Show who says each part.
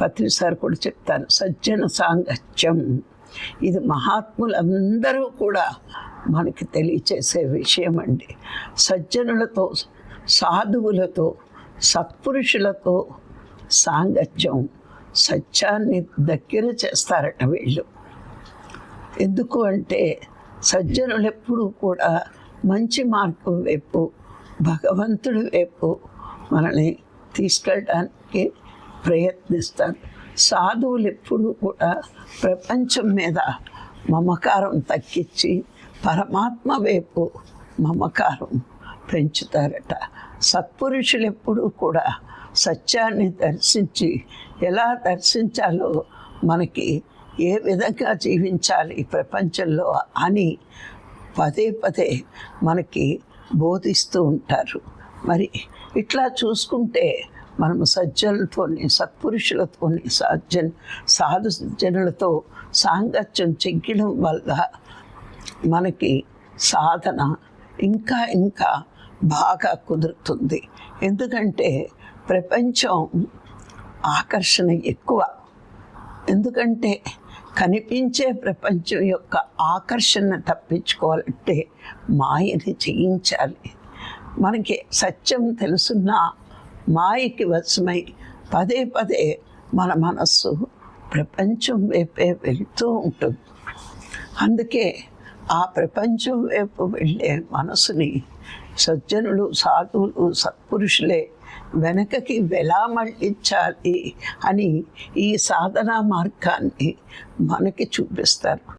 Speaker 1: పత్రిసారి కూడా చెప్తాను, సజ్జన సాంగత్యం ఇది మహాత్ములందరూ కూడా మనకి తెలియచేసే విషయం అండి. సజ్జనులతో, సాధువులతో, సత్పురుషులతో సాంగత్యం సత్యాన్ని దగ్గర చేస్తారట వీళ్ళు. ఎందుకు అంటే సజ్జనులు ఎప్పుడూ కూడా మంచి మార్గం వైపు, భగవంతుడి వైపు మనల్ని తీసుకెళ్ళడానికి ప్రయత్నిస్తారు. సాధువులు ఎప్పుడూ కూడా ప్రపంచం మీద మమకారం తగ్గించి పరమాత్మ వైపు మమకారం పెంచుతారట. సత్పురుషులు ఎప్పుడూ కూడా సత్యాన్ని దర్శించి ఎలా దర్శించాలో, మనకి ఏ విధంగా జీవించాలి ఈ ప్రపంచంలో అని పదే పదే మనకి బోధిస్తూ ఉంటారు. మరి ఇట్లా చూసుకుంటే మనము సజ్జనులతోని, సత్పురుషులతోని, సాధు జనులతో సాంగత్యం చెయ్యడం వల్ల మనకి సాధన ఇంకా ఇంకా బాగా కుదురుతుంది. ఎందుకంటే ప్రపంచం ఆకర్షణ ఎక్కువ. ఎందుకంటే కనిపించే ప్రపంచం యొక్క ఆకర్షణ తప్పించుకోవాలంటే మాయని జయించాలి. మనకి సత్యం తెలుసున్నా మాయకి వశమై పదే పదే మన మనస్సు ప్రపంచం వైపే వెళ్తూ ఉంటుంది. అందుకే ఆ ప్రపంచం వైపు వెళ్ళే మనసుని సజ్జనులు, సాధువులు, సత్పురుషులే వెనకకి ఎలా మళ్ళించాలి అని ఈ సాధనా మార్గాన్ని మనకి చూపిస్తారు.